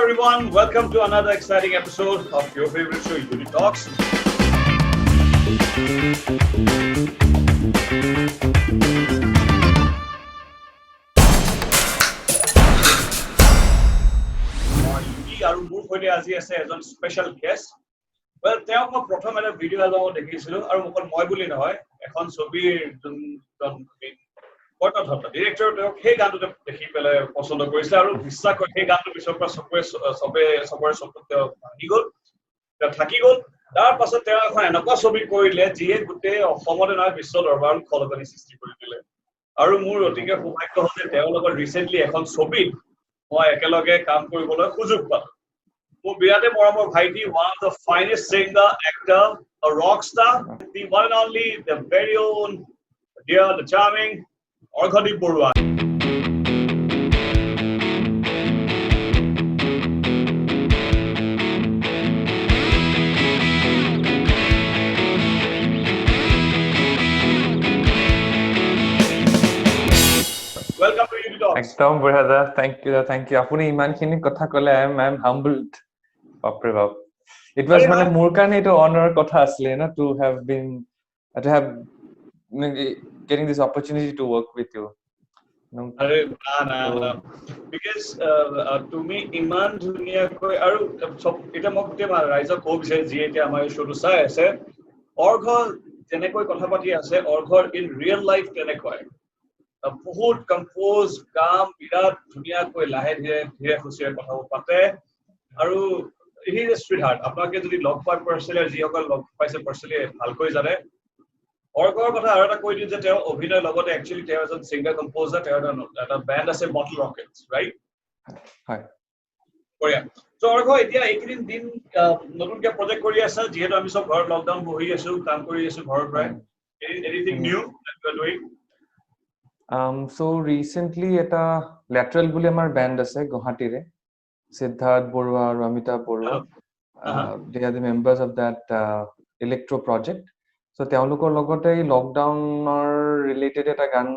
everyone, welcome to another exciting episode of your favorite show, Uni Talks. আৰু মোৰ সৈতে আজি আছে এজন স্পেশাল গেষ্ট well তেওঁ মই প্ৰথম এটা ভিডিও এলবামত দেখিছিলো আৰু মোক মই বুলি নহয় এখন ছবিৰ ডিৰেক্টৰ তেওঁক সেই গানটো দেখি পেলাই পছন্দ কৰিছিল আৰু বিশ্বাস কৰি সেই গানটো পিছৰ পৰা চবৰে চকুত আহি গ'ল থাকি গ'ল তাৰ পাছত তেওঁ এখন এনেকুৱা ছবি কৰিলে যিয়ে গোটেই অসমতে নহয় বিশ্ব দৰবাৰত খলকনি সৃষ্টি কৰি দিলে আৰু মোৰ অতিকে সৌভাগ্য হ'ল যে তেওঁৰ লগত ৰিচেণ্টলি এখন ছবিত মই একেলগে কাম কৰিবলৈ সুযোগ পালো মোৰ বিৰাটে মৰমৰ ভাইটি one of the finest singer actor a rock star the one and only the very own dear the charming Orghadeep Borua welcome to Uni Talks একদম বঢ়িয়া thank you আপুনি ইমানখিনি কথা ক'লে I am humbled বাপৰে বাপ it was মানে মোৰ কাৰণে এটা honor কথা আছিলে না to have getting this opportunity to work with you আরে না because তুমি ইমান ধুনীয়াকৈ আৰু এটা মোক গোটেই ৰাইজক ক'ব বিচাৰে যি এতিয়া আমাৰ শ্ব'টো চাই আছে অৰ্ঘ যেনেকৈ কথা পাতি আছে অৰ্ঘৰ ইন ৰিয়েল লাইফ তেনেকৈ বহুত কম্পোজ কাম বিৰাট ধুনীয়াকৈ লাহে ধীৰে খুচিৰে কথা পাতে আৰু হি ইজ স্ট্ৰিট হাৰ্ট আপোনালোকে যদি লগ পাই পাৰ্চনেলি যিসকল লগ পাইছে পাৰ্চনেলি ভালকৈ জানে অৰ্ঘৰ কথা আৰু এটা কৈ দিওঁ যে তেওঁ অভিনয়ৰ লগতে একচুৱেলি তেওঁ এজন ছিংগাৰ কম্পোজাৰ তেওঁৰ এটা বেণ্ড আছে বটল ৰকেটছ ৰাইট হয় বঢ়িয়া চ' অৰ্ঘ এতিয়া এইকেইদিন দিন নতুনকৈ প্ৰজেক্ট কৰি আছে যিহেতু আমি চব ঘৰত লকডাউন বহি আছো কাম কৰি আছো ঘৰৰ পৰাই anything new that you are doing so recently এটা lateral বুলি আমাৰ band আছে গুৱাহাটীৰে সিদ্ধাৰ্থ বৰুৱা আৰু Amitabh Barua they are the members of that electro project so তেওঁলোকৰ লগতে এই লকডাউনৰ ৰিলেটেড এটা গান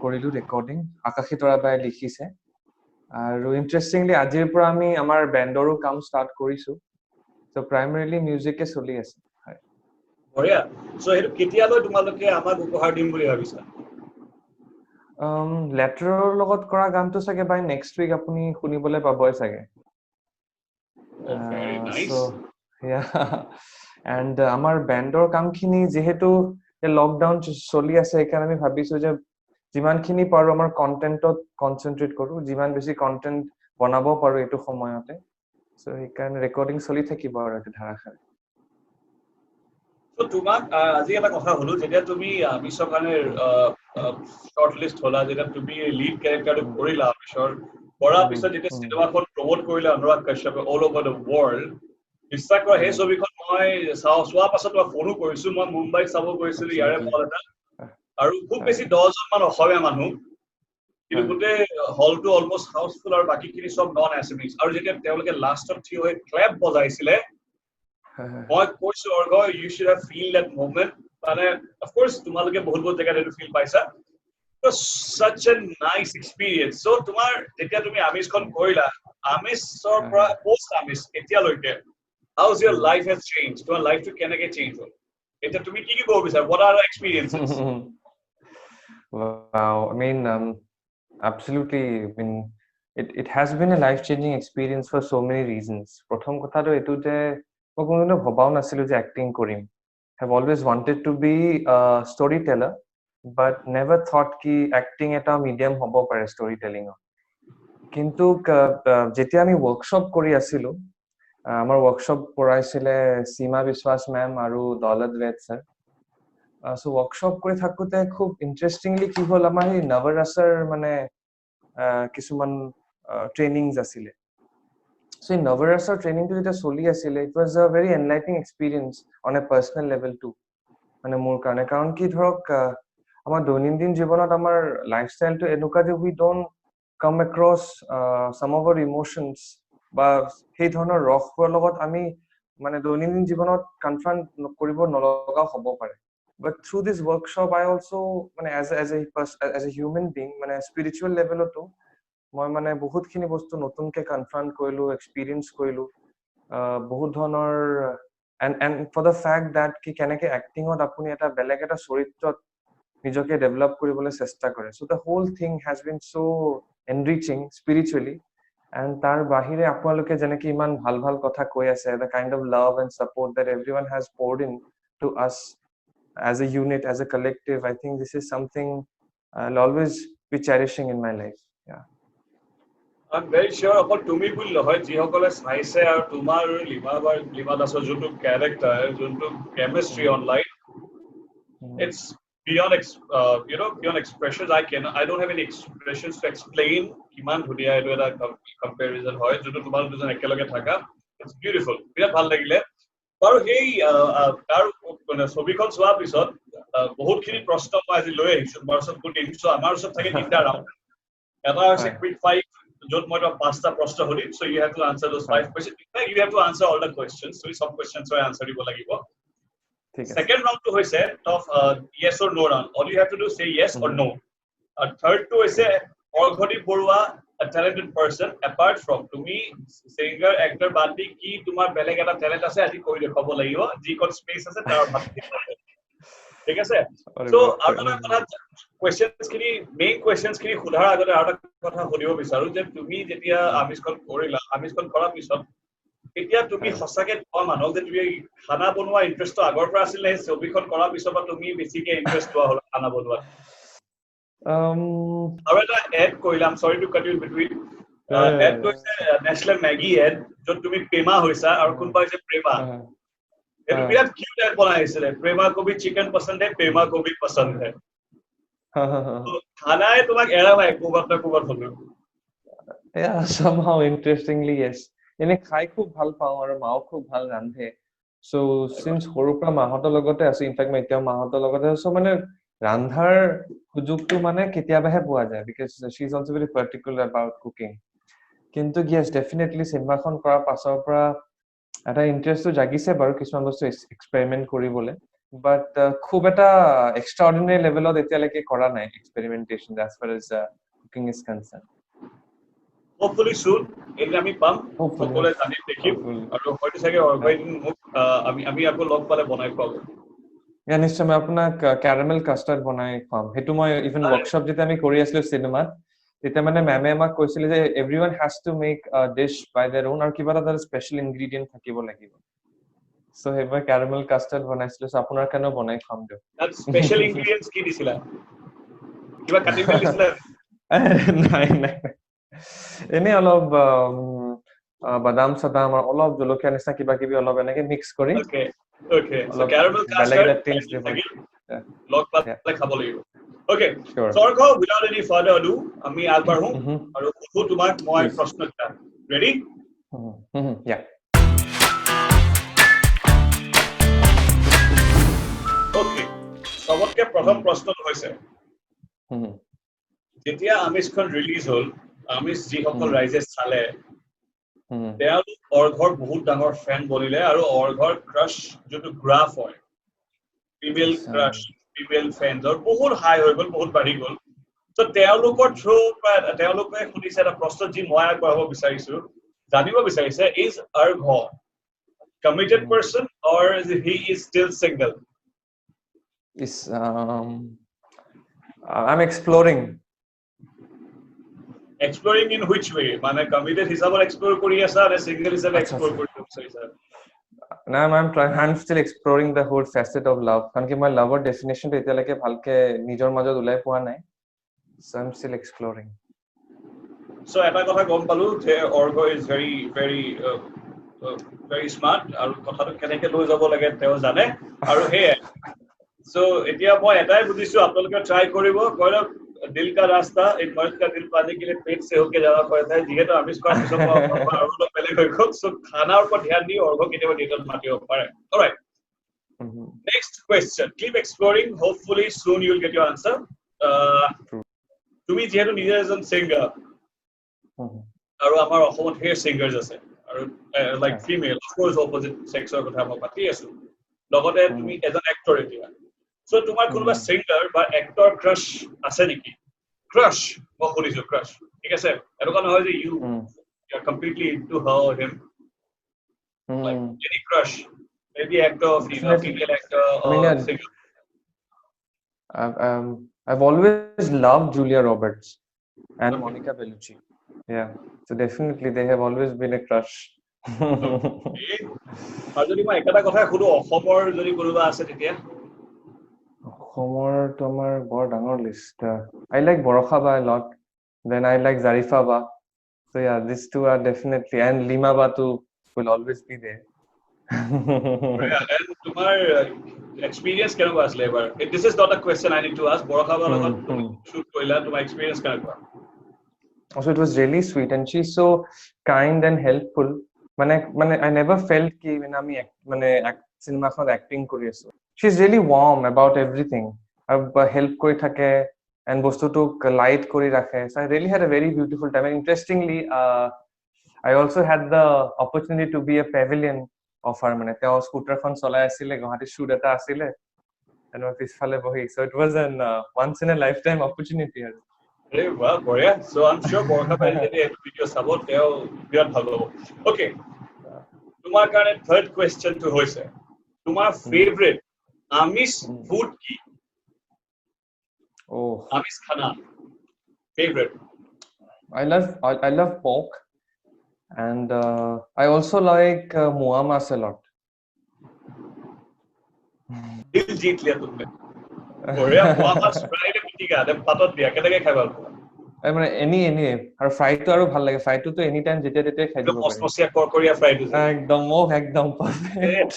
কৰিলো ৰেকৰ্ডিং আকাশী তৰা বাই লিখিছে আৰু ইন্টাৰেষ্টিংলি আজিৰ পৰা আমি আমাৰ বেণ্ডৰো কাম ষ্টাৰ্ট কৰিছো so primarily মিউজিকে চলি আছে হয় বঢ়িয়া so সেইটো কেতিয়ালৈ তোমালোকে আমাক উপহাৰ দিম বুলি ভাবিছা লেটাৰৰ লগত কৰা গানটো চাগে বাই নেক্সট উইক আপুনি শুনিবলৈ পাবই চাগে very nice so yeah and আমাৰ বেণ্ডৰ কামখিনি যেহেতু লকডাউন চলি আছে সেইকাৰণে আমি ভাবিছো যে যিমানখিনি পাৰো আমাৰ কন্টেন্টত কনসেন্ট্ৰেট কৰো যিমান বেছি কন্টেন্ট বনাব পাৰো এইটো সময়তে so সেইকাৰণে ৰেকৰ্ডিং চলি থাকিব আৰু এটা ধাৰাসাৰে তো তোমাক আজি এটা কথা হলো যেতিয়া তুমি বিশ্বৰ কাৰণে শৰ্ট লিষ্ট হলা যেতিয়া তুমি লিড ক্যাৰেক্টাৰটো কৰিলা বিশ্বৰ কৰাৰ পিছত যেতিয়া চিনেমাখন প্ৰমোট কৰিলা অনুৰাগ কাশ্যপে অল অভাৰ দ্য ৱৰ্ল্ড বিশ্বাস কৰা সেই ছবিখন মই চোৱাৰ পাছত মই ফোনো কৰিছো মই মুম্বাইত চাব গৈছিলো ইয়াৰে ফল এটা আৰু খুব বেছি 10 জন মান অসমীয়া মানুহ কিন্তু গোটেই হলটো অলমোষ্ট হাউচফুল আৰু বাকীখিনি সব নন এছএমইজ আৰু যেতিয়া তেওঁলোকে লাষ্টত থিয় হৈ ক্লেপ বজাইছিলে মই কৈছো অৰ্ঘ you should have feel that moment মানে of course তোমালোকে বহুত জেগাত এইটো ফিল পাইছা it was such a nice experience so তোমাৰ যেতিয়া তুমি আমিছখন কৰিলা আমিছৰ পৰা পোষ্ট আমিছ এতিয়ালৈকে how's your life has changed তোমাৰ লাইফটো কেনেকৈ চেঞ্জ হ'ল এটা তুমি কি ক'ব বিচাৰা what are the experiences wow I mean absolutely I mean it has been a life changing experience for so many reasons প্ৰথম কথাটো এটো যে মই কোনো ভাবাও নাছিলো যে এক্টিং কৰিম have always wanted to be a storyteller but never thought ki acting eta medium hobo pare storytelling কিন্তু যেতিয়া আমি ওয়ার্কশপ কৰি আছিলো আমাৰ ওয়াৰ্কশপ কৰাইছিলে সীমা বিশ্বাস মেম আৰু দৌলত বেদ স্যাৰ so ওয়াৰ্কশপ কৰি থাকোতে খুব ইন্টাৰেস্টিংলি কি হল আমাৰ এই নৱৰাছৰ মানে কিছুমান ট্ৰেইনিংস আছিলে so in Navarasa training to jeta soli asile it was a very enlightening experience on a personal level too mane mor karone karon ki dhorok amar doinindin jibonot amar lifestyle to enuka je we don't come across some of our emotions ba hei dhonor rokhor logot ami mane doinindin jibonot confront koribo nologa hobo pare but through this workshop I also mane as a human being mane spiritual level to মই মানে বহুতখিনি বস্তু নতুনকে কনফ্ৰণ্ট কৰিলো experience কৰিলো বহুত ধৰণৰ and for the fact that কি কেনেকে এক্টিংত আপুনি এটা বেলেগ এটা চৰিত্ৰত নিজকে ডেভেলপ কৰিবলৈ চেষ্টা কৰে so the whole thing has been so enriching spiritually and তাৰ বাহিৰে আপোনালোকে যেনেকৈ ইমান ভাল ভাল কথা কৈ আছে the kind of love and support that everyone has poured in to us as a unit as a collective I think this is something I'll always be cherishing in my life yeah I'm very sure অকল তুমি বুলি নহয় যিসকলে চাইছে আৰু তোমাৰ লিমা দাসৰ যোনটো ক্যাৰেক্টাৰ যোনটো chemistry online it's beyond beyond expressions I don't have any expressions to explain কিমান ধুনীয়া এটো এটা comparison হয় যোনটো তোমাৰ দুজন একেলগে থাকা it's beautiful বিৰাট ভাল লাগিলে আৰু সেই তাৰ মানে ছবিখন চোৱাৰ পিছত বহুতখিনি প্ৰশ্ন মই আজি লৈ আহিছো তোমাৰ ওচৰত সুধিছো আমাৰ ওচৰত থাকে তিনটা ৰাউণ্ড এটা হৈছে quick five Jot moi pasta prosta hodi so you have to answer those 5 questions you have to answer all the questions so some questions are answer dibo lagibo second round to hoise of yes or no round all you have to do say yes or no third to hoise Orghoti Borua a talented person apart from to me singer actor badi ki tumar beleg eta talent ase aji koi dekhabo lagibo ji kon space ase tar badi ঠিক আছে so আৰু এটা কোৱেশ্চনছ খিনি main কোৱেশ্চনছ খিনি খুধাৰ আগতে আৰু এটা কথা সুধিব বিচাৰো যে তুমি যেতিয়া আমিষখন কৰাৰ পিছত এতিয়া তুমি সঁচাকে কোৱা মানুহ যে তুমি খানা বনোৱা ইন্টাৰেষ্টটো আগৰ পৰা আছিল নে ছবিখন কৰাৰ পিছত তুমি বেছিকে ইন্টাৰেষ্ট লোৱা হ'ল খানা বনোৱাত আৰু এটা এড কৰিলাম sorry to cut you between ad কৈছে নেচনেল মেগি এড য'ত তুমি প্ৰেমা হৈছা আৰু কোনবা হৈছে প্ৰেমা এটা বিৰাট কিউট এড বনাইছিলে প্ৰেমা কো ভি চিকেন পছন্দ है প্ৰেমা কো ভি পছন্দ है তো খানায় তোমাক এৰা নাই কোবাত হলো yeah somehow interestingly yes এনে খাই খুব ভাল পাওঁ আৰু মাও খুব ভাল ৰান্ধে so since সৰুৰ পৰা মাহঁতৰ লগতে আছো ইনফ্যাক্ট মই এতিয়া মাহঁতৰ লগতে আছো মানে ৰান্ধাৰ সুযোগটো মানে কেতিয়াবাহে পোৱা যায় because she is also very particular about cooking কিন্তু yes definitely সিনেমাখন কৰাৰ পাছৰ পৰা এটা ইন্টাৰেষ্টটো জাগিছে বাৰু কিছুমান বস্তু এক্সপেৰিমেন্ট কৰিবলৈ বাট খুব এটা এক্সট্ৰাঅৰ্ডিনাৰী লেভেলত এতিয়ালৈকে কৰা নাই এক্সপেৰিমেন্টেশন as far as cooking is concerned hopefully soon এদিন আমি পাম সকলে জানি দেখিম আৰু হয়তো চাগে অৰ্গাইন আমি আকৌ লগ পালে বনাই পাব या নিশ্চয় মই আপোনাক ক্যাৰামেল কাস্টাৰ্ড বনাই খুৱাম হেতু মই ইভেন ওয়াৰ্কশপ যেটা আমি কৰি আছিলো সিনেমাত তেতিয়া মানে মেমে আমাক কৈছিল যে everyone has to make a dish by their own আৰু কিবা এটা স্পেশাল ইনগ্ৰেডিয়েন্ট থাকিব লাগিব সো হেবা ক্যাৰামেল কাস্টাৰ্ড বনাইছিলো সো আপোনাৰ কাৰণে বনাই খাম দিও that special ingredients কি দিছিলা কিবা কাটি মেলি দিছিলা নাই এনে অলপ বাদাম সদাম আৰু অলপ জলকীয়া নিচিনা কিবা কিবি অলপ এনেকে মিক্স কৰি okay so caramel custard log পালে খাব লাগিব okay সৰগো without any further ado আমি আগবাঢ়ো আৰু খুব তোমাক মই প্ৰশ্ন এটা ready yeah okay সবতকে প্ৰথম প্ৰশ্নটো হৈছে যেতিয়া আমিষখন ৰিলিজ হ'ল আমিষ যিসকল ৰাইজে চালে তেওঁলোক অৰ্ঘৰ বহুত ডাঙৰ ফেন বনিলে আৰু অৰ্ঘৰ ক্ৰাশ যোনটো গ্ৰাফ হয় ফিমেল ক্ৰাশ ফিমেল ফেনছৰ বহুত হাই হৈ গ'ল বহুত বাঢ়ি গ'ল তো তেওঁলোকৰ থ্ৰু তেওঁলোকে সুধিছে এটা প্ৰশ্ন যি মই আগবঢ়াব বিচাৰিছো জানিব বিচাৰিছে is অৰ্ঘ committed person or he is still single is I'm exploring in which way মানে committed হিসাবত এক্সপ্লোর কৰি আছা নে সিঙ্গেল হিসাবে এক্সপ্লোৰ কৰিব বিচাৰিছা না I'm still exploring the whole facet of love কাৰণ কি মই লাভৰ ডেফিনেশনটো এতিয়ালৈকে ভালকে নিজৰ মাজত উলাই পোৱা নাই so I'm still exploring so এটা কথা গম পালো যে অৰ্ঘ is very smart আৰু কথাটো কেনেকৈ লৈ যাব লাগে তেওঁ জানে আৰু হে so এতিয়া মই এটাই বুজিছো আপোনালোকে ট্ৰাই কৰিব কইল दिल का रास्ता एक मर्द का दिल पाने के लिए पेट से होके जाना पड़ता है जिहे तो आमिष का सब और लोग पहले कोई सो खाना ऊपर ध्यान दियो और को केते डिटेल माटे ऊपर alright next question keep exploring hopefully soon you will get your answer তুমি যেহেতু নিজে এজন সিঙ্গার আৰু আমাৰ অসমত হেয়াৰ সিঙ্গাৰছ আছে আৰু like female of course opposite সেক্সৰ কথা মই পাতি আছো লগতে তুমি এজন এক্টৰ এতিয়া So তোমাৰ কোনবা সিঙ্গাৰ বা অ্যাক্টৰ ক্ৰাশ আছে নেকি ক্ৰাশ বা শুনিছো ক্ৰাশ ঠিক আছে এনেকুৱা নহয় যে you are completely into her or him like any crush maybe actor female actor I mean, or yeah, singer I've always loved Julia Roberts and Monica Bellucci. Yeah, so definitely they have always been a crush. আৰু যদি মই একটা কথা সুধো অসমৰ যদি কোনোবা আছে তেতিয়া অসমৰ তো আমাৰ বৰ ডাঙৰ list I like Borokha Ba a lot, then I like Zarifa Ba, so yeah, these two are definitely, and Lima Ba too will always be there. and তোমাৰ experience কেনেকুৱা আছিল এবাৰ this is not a question I need to ask Borokha Ba লগত তুমি shoot কৰিলা তোমাৰ experience কেনেকুৱা Also, it was really sweet, and she's so kind and helpful. Mane I never felt ki when ami cinema khon acting kori aso. She's really warm about everything. Help kori thake and bostu to light kori rakhe. So I really had a very beautiful time. And interestingly, I also had the opportunity to be a pavilion of her. Mane teo scooter khon cholai asile Guwahati shoot eta asile, and my pisphale bohi. So it was an once in a lifetime opportunity. Hey, wow, বঢ়িয়া so I'm sure Borokha Ba যদি এই video চাব তেও বিৰাট ভাল হ'ব okay তোমাৰ কাৰণে third question to হৈছে তোমাৰ favorite আমিষ food কি আমিষ খানা favorite I love pork, and I also like moa mas a lot. দিল জিত লিয়া তুমি বঢ়িয়া moa mas fried পিটিকা দে পাতত দিয়া কেনেকৈ খাই ভাল পোৱা মানে any আৰু ফ্ৰাই টো আৰু ভাল লাগে ফ্ৰাই টো এনি টাইম যেতিয়া খাই দিব পাৰি মচমচীয়া কৰকৰীয়া ফ্ৰাই টো একদম পাৰফেক্ট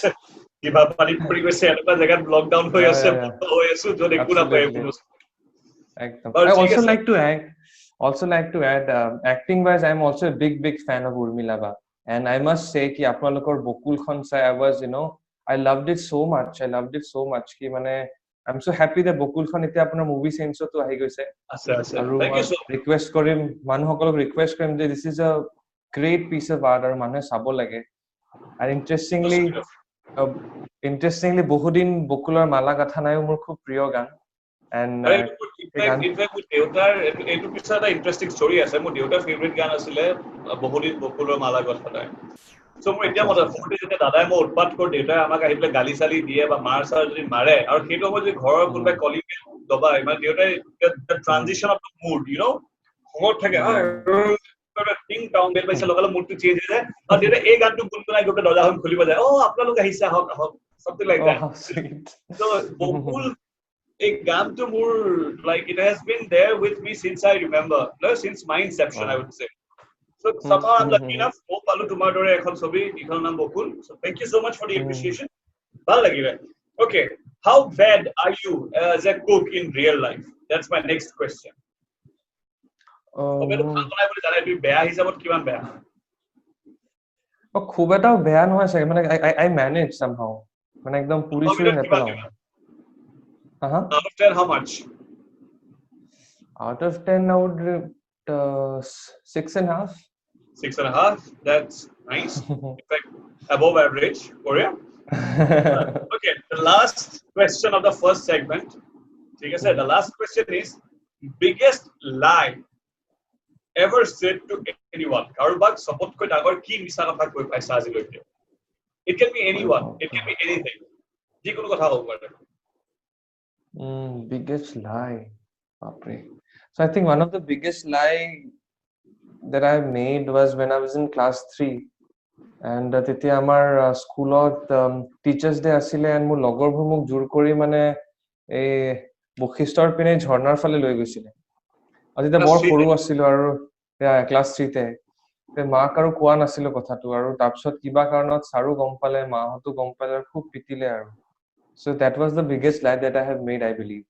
কিবা পানীত পৰি গৈছে এনেকুৱা জায়গাত লকডাউন হৈ আছে হৈ আছো য'ত একো নাপায় একদম I also like to add acting wise I'm also a big fan of Urmila Ba, and I must say ki apnalokor Bokul khon sai I was I loved it so much ki mane I'm so happy that Bokul khon etia apnar movie sense to ahi goise thank you so request korim manuhokolok request korim that this is a great piece of art aru manhe sabo lage. And interestingly বহুদিন বকুলৰ মালা গাথা নাই মোৰ খুব প্ৰিয় গান and in fact মোৰ দেউতাৰ এইটো পিছত এটা ইন্টাৰেষ্টিং ষ্টৰী আছে মোৰ দেউতাৰ ফেভাৰিট গান আছিলে বহুদিন বকুলৰ মালা গাথা নাই so মোৰ এতিয়া মনত আছে যেতিয়া দাদাই মই উৎপাত কৰি দেউতাই আমাক আহি পেলাই গালি চালি দিয়ে বা মাৰ চাৰ যদি মাৰে আৰু সেইটো সময়ত যদি ঘৰৰ কোনোবাই কলিং দবাই মানে দেউতাই ট্ৰানজিশন অফ মুড খঙত থাকে টিং টাউন বেল পাইছে লগালে মুডটো চেঞ্জ হৈ যায় আৰু দেউতাই এই গানটো গুণগুণাই গৈ দৰ্জাখন খুলিব যায় আপোনালোক আহিছে আহক something like that so Bakul a gaam to more like it has been there with me since I remember since my inception I would say so somehow I'm lucky enough mo palu tumar dore ekhon chobi ikhon naam Bokul so thank you so much for the appreciation bhal lagile okay how bad are you as a cook in real life that's my next question okay to bhanai bole janai tu beya hisabot kiman beya খুব এটাও বেয়া নহয় চাগে মানে I manage somehow মানে একদম পুৰি চুৰি নেপেলাও out of 10 how much out of 10 I would 6.5 that's nice in fact above average Korea okay the last question of the first segment ठीक है the last question is biggest lie ever said to anyone কাৰোবাক সবতকৈ ডাঙৰ কি মিছা কথা কৈ পাইছা আজিলৈকে it can be anyone it can be anything যিকোনো কথা হ'ব পাৰে biggest lie so I think one of the biggest lie that I made was when I was in class 3 and তেতিয়া আমাৰ স্কুলত টিচাৰ্স ডে আছিল and মোৰ লগৰবোৰ মোক জোৰ কৰি মানে এই বখিষ্টৰ পিনে ঝৰ্ণাৰ ফালে লৈ গৈছিল আৰু তেতিয়া বৰ সৰু আছিল আৰু ক্লাছ 3 তে মাক আৰু কোৱা নাছিল কথাটো আৰু তাৰপিছত কিবা কাৰণত সাৰু গম পালে মাহতো গম পালে আৰু খুব পিটিলে আৰু so that was the biggest lie that I have made I believe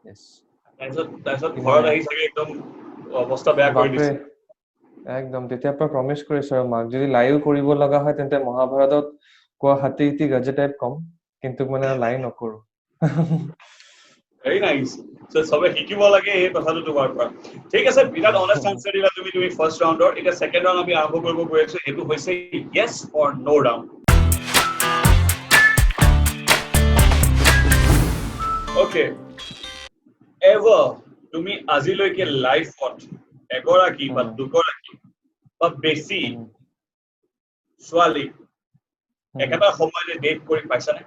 yes that's ঘৰত আহি থাকে একদম অৱস্থা বেয়া কৰি দিছে একদম তেতিয়া পৰা প্ৰমিস কৰিছো আৰু মাক যদি লাইও কৰিব লগা হয় তেন্তে মহাভাৰতত কোৱা হাতী ইতি গজ টাইপ কম কিন্তু মানে লাই নকৰো very nice so সবে শিকিব লাগে এই কথাটো তোমাৰ পৰা ঠিক আছে বিৰাট অনেষ্ট আনসাৰ দিলা তুমি ফাৰ্স্ট ৰাউণ্ডৰ এটা সেকেন্ড ৰাউণ্ড আমি আৰম্ভ কৰিব গৈ আছো এটো হৈছে yes or no round okay ever তুমি আজিলৈকে লাইফত এগৰাকী বা দুগৰাকী বা বেছি ছোৱালী একেটা সময়তে ডেট কৰি পাইছানে?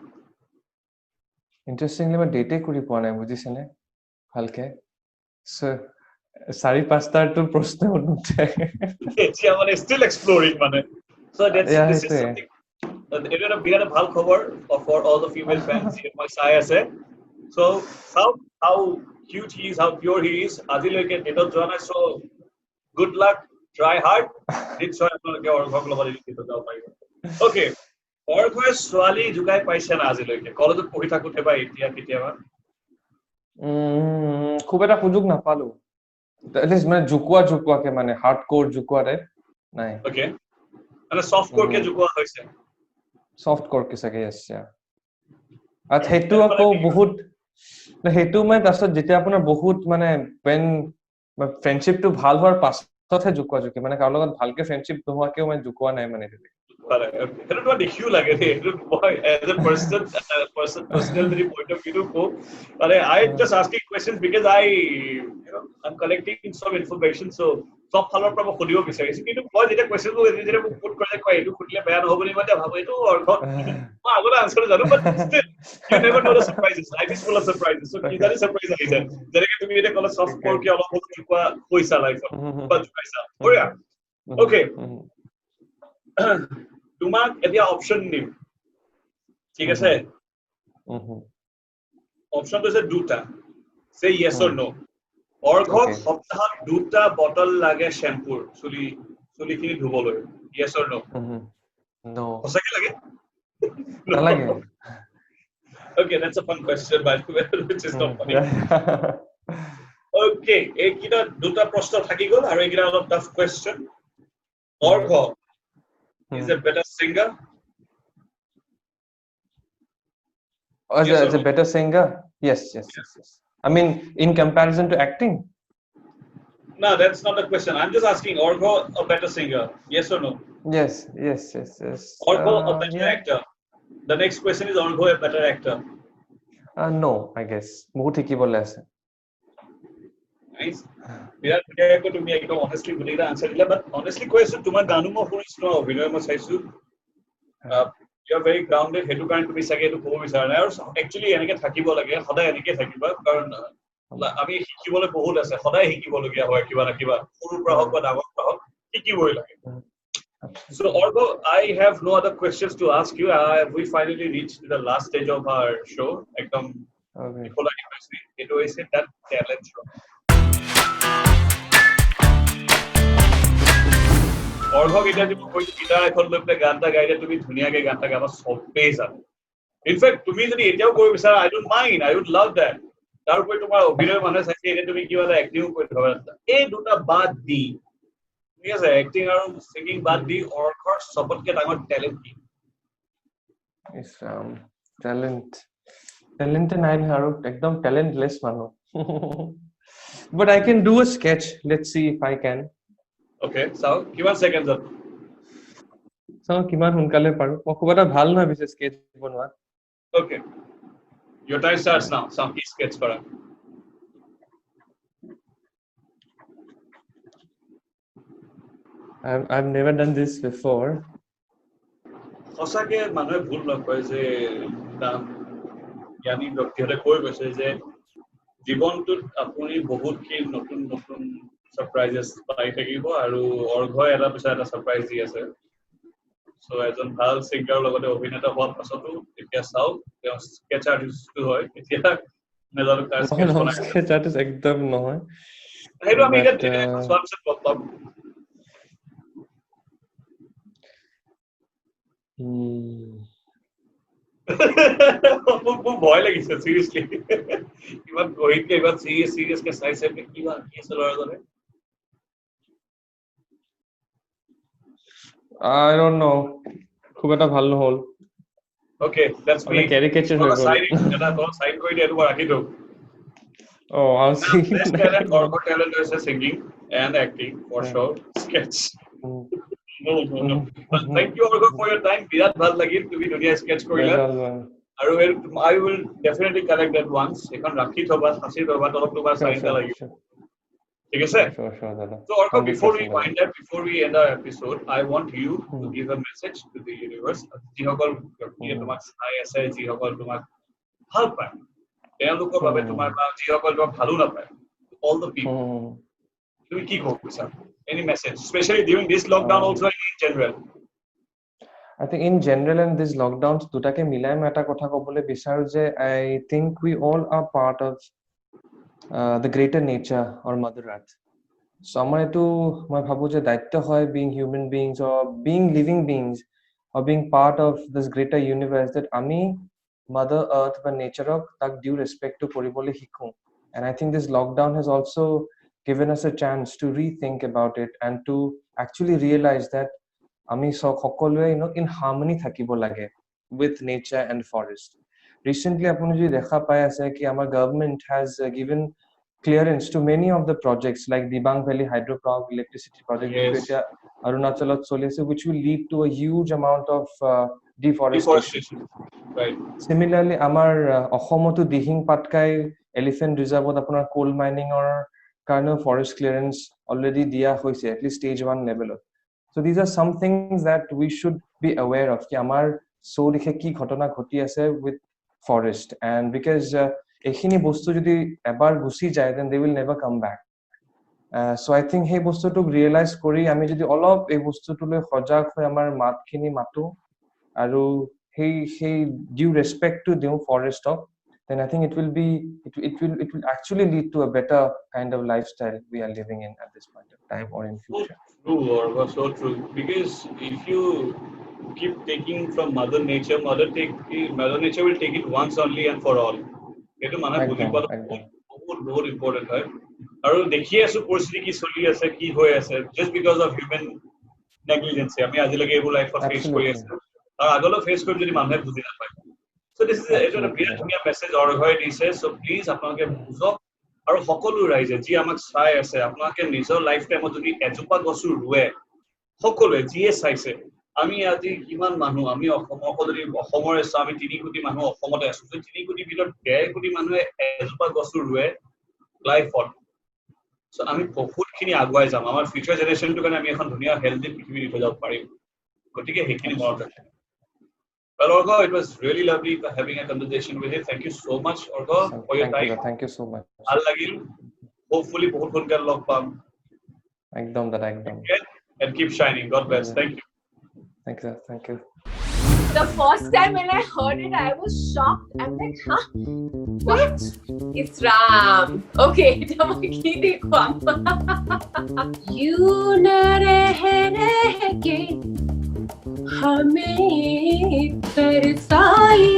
ইন্টাৰেষ্টিংলি মই ডেটে কৰি পোৱা নাই বুজিছেনে ভালকে 4-5টাৰটো প্ৰশ্ন নুঠে এতিয়া মানে still exploring মানে so this is something এটা এটা বিৰাট ভাল খবৰ for all the female fans here মই চাই আছে so how cute he is, how pure he is আজিলৈকে ডেটত যোৱা নাই so good luck try hard নিশ্চয় আপোনালোকে অৰ্ঘক লগত ডেটত যাব পাৰিব okay অৰ্ঘই ছোৱালী জুকাই পাইছে না আজিলৈকে কলেজত পঢ়ি থাকোতে বা এতিয়া কেতিয়াবা খুব এটা সুযোগ নাপালো at least মানে জুকুৱাকে মানে হাৰ্ডকোৰ জুকুৱা টাইপ নাই okay মানে সফট কোৰকে জুকুৱা হৈছে সফট কোৰকে চাগে আছে আৰু সেইটো আকৌ বহুত সেইটো মানে তাৰছত যেতিয়া আপোনাৰ বহুত মানে when ফ্ৰেণ্ডশ্বিপটো ভাল হোৱাৰ পাছতহে জুকুৱা মানে কাৰো লগত ভালকে ফ্ৰেণ্ডশ্বিপ নোহোৱাকেও মানে জুকুৱা নাই মানে সেইটো তো দেখিও লাগে সেইটো মই as a person personally point of view ko but I just asking questions because I'm collecting some information so সব ফালৰ পৰা মই খুলিব বিচাৰিছো কিন্তু মই যেতিয়া কোৱেশ্চন যেতিয়া মোক পুট কৰে কয় এইটো খুলিলে বেয়া নহব বুলি মই ভাবো এইটো অৰ্থ মই আগতে আনসাৰ জানো but still you never know the surprises life is full of surprises so কি জানি surprise আহি যায় যেনেকৈ তুমি এটা কলা সফট কোৰ কি অলপ বহুত কোৱা পইচা লাইফত বাট পইচা বঢ়িয়া okay তোমাক এতিয়া অপশন দিম ঠিক আছে অপশনটো আছে দুটা say yes or no অৰ্ঘক সপ্তাহত দুটা বটল লাগে শ্যাম্পুৰ চুলিখিনি ধুবলৈ yes or no no সঁচাকে লাগে নালাগে okay that's a fun question by the way which is not funny okay এইকিটা দুটা প্ৰশ্ন থাকি গ'ল আৰু এইকিটা অলপ tough question অৰ্ঘ is a better singer as a better singer yes I mean in comparison to acting no that's not the question I'm just asking Orgho a better singer yes or no yes Orgho a better actor the next question is Orgho a better actor no I guess বহুত শিকিবলৈ আছে nice বিৰাট ধুনীয়াকৈ তুমি একদম honestly বুলিলা answer দিলা but honestly question তোমাৰ গানো মই শুনিছো ন অভিনয় মই চাইছো you are very grounded হেতু কাৰণ তুমি চাগে এটো ক'ব বিচাৰা নাই আৰু actually এনেকে থাকিব লাগে সদায় এনেকে থাকিবা কাৰণ আমি শিকিবলৈ বহুত আছে সদায় শিকিবলগীয়া হয় কিবা না কিবা সৰুৰ পৰা হওক বা ডাঙৰ পৰা হওক শিকিবই লাগে so Orgho I have no other questions to ask you we finally reached the last stage of our show ekdom Nicola University it was that talent show Orgho এটা যে মই গিটাৰ এখন লৈ পেলাই গানটা গাইলে তুমি ধুনীয়াকৈ গানটা গাবা সবেই জানো ইনফেক্ট তুমি যদি এতিয়াও কৰিব বিচাৰা I don't mind I would love that তাৰ উপৰি তোমাৰ অভিনয় মানে চাইছে এতিয়া তুমি কিবা এটা এক্টিং কৰি থবা এই দুটা বাদ দি ঠিক আছে এক্টিং আৰু সিঙ্গিং বাদ দি অৰ্ঘৰ সবতকে ডাঙৰ ট্যালেন্ট কি is talent নাই আৰু একদম talentless মানুহ but I can do a sketch let's see if I can okay so কিমান সেকেন্ডত কিমান সোনকালে পাৰো মই খুব এটা ভাল নহয় বিশেষ স্কেচ বনোৱা okay your time starts now some sketch কৰা I've never done this before সঁচাকে মানুহে ভুল নকয় যে জ্ঞানী ব্যক্তিহঁতে কৈ গৈছে যে জীৱনটোত আপুনি বহুতখিনি নতুন নতুন সাৰপ্ৰাইজেছ পাই থাকিব আৰু অৰ্ঘয় এটা পিছত এটা সাৰপ্ৰাইজ দি আছে সো এজন ভাল সিঙ্গাৰৰ লগতে অভিনেতা হোৱাৰ পাছতো এতিয়া চাও তেওঁ স্কেচ আৰ্টিষ্টটো হয় এতিয়া নেজানো তাৰ স্কেচ বনাই স্কেচ আৰ্টিষ্ট একদম নহয় সেইটো আমি এতিয়া চোৱাৰ পিছত গম পাম মোৰ ভয় লাগিছে সিৰিয়াসলি কিমান গহিতকে ইমান সিৰিয়াসকে চাইছে কিবা কি আছে ল'ৰাজনে I don't know খুব এটা ভাল নহল okay that's me caricature হৈ গ'ল এটা সাইন কৰি দিয়া তোমাৰ ৰাখি দিও oh I'll see or talent is singing and acting for sure sketch no thank you Orgho for your time birat bhal lagil tumi dunia sketch korila aru I will definitely collect that once ekhon rakhi thoba hasi thoba tolok tomar sign ta lagil ঠিক আছে? Sure, Dada. So Orko, before we 100%, wind up, before we end our episode, I want you to give a message to the universe. যিসকল ব্যক্তিয়ে তোমাক চাই আছে, যিসকল তোমাক ভাল পায়, তেওঁলোকৰ বাবে তোমাৰ বা যিসকল তোমাক ভালো নাপায়, all the people. তুমি কি ক'ব বিচাৰা? Any message, especially during this lockdown, also in general? I think in general and this lockdowns দুটাকে মিলাই মই এটা কথা ক'বলৈ বিচাৰো যে I think we all are part of the greater nature or Mother Earth. So আমাৰ এইটো মই ভাবো যে দায়িত্ব হয় being human beings or being living beings or being part of this greater universe that আমি Mother Earth বা নেচাৰক তাক due respect to কৰিবলৈ শিকো. And I think this lockdown has also given us a chance to rethink about it and to actually realize that আমি সকলোৱে in harmony থাকিব লাগে with nature and forest. Recently আপুনি যদি দেখা পাই আছে কি আমাৰ government has given clearance to many of the projects like Dibang Valley hydropower electricity project Arunachalat Solese, which will lead to a huge amount of deforestation. Right. Similarly, আমাৰ অসমতো Dihing Patkai elephant reserve আপোনাৰ coal mining or কাৰণে forest clearance already দিয়া হৈছে at least stage 1 level. So these are some things that we should be aware of ki amar চৌদিশে কি ঘটনা ঘটি আছে with forest, and because এখিনি বস্তু যদি এবাৰ গুছি যায় then they will never come back. So I think hey বস্তুটোক realize কৰি আমি যদি অলপ এই বস্তুটোলৈ সজাগ হৈ আমাৰ মাতখিনি মাতো আৰু hey due respect to the forest of, then I think it will actually lead to a better kind of lifestyle we are living in at this point of time or in future. True, or so true. Because if you keep taking from Mother Nature will take it once only and for all. Eto mana bujhi palo बहुत important hai. Aru dekhiye asu poristiti ki choli ase ki hoy ase just because of human negligence. Ami ajilage ebu life of face kori ase. Aru agolo face kori jodi manhe bujhi na pai. So this is a very dhuniya message or hoy dise. So please apnaloke bujhok. আৰু সকলো ৰাইজে যি আমাক চাই আছে আপোনালোকে নিজৰ life টাইমত যদি এজোপা গছু ৰুৱে সকলোৱে যিয়ে চাইছে আমি আজি কিমান মানুহ আমি অসমৰ আমি 3 কোটি মানুহ অসমতে আছো 3 কোটি ভিতৰত 1.5 কোটি মানুহে এজোপা গছু ৰুৱে লাইফত সো আমি বহুতখিনি আগুৱাই যাম আমাৰ ফিউচাৰ জেনাৰেশ্যনটো কাৰণে আমি এখন ধুনীয়া হেলদি পৃথিৱী দিব যাব পাৰিম গতিকে হেখিনি মনত ৰাখিব Well, Orgo, it was really lovely having a conversation with you. Thank you so much, Orgo, for your time. Thank you so much. All lagil. Hopefully, बहुत खुलकर log पाम. एकदम that एकदम. And keep shining. God bless. Thank you. Thank you. The first time when I heard it, I was shocked. I'm like, huh? What? It's Ram. Okay, you रह के हमें तरसाए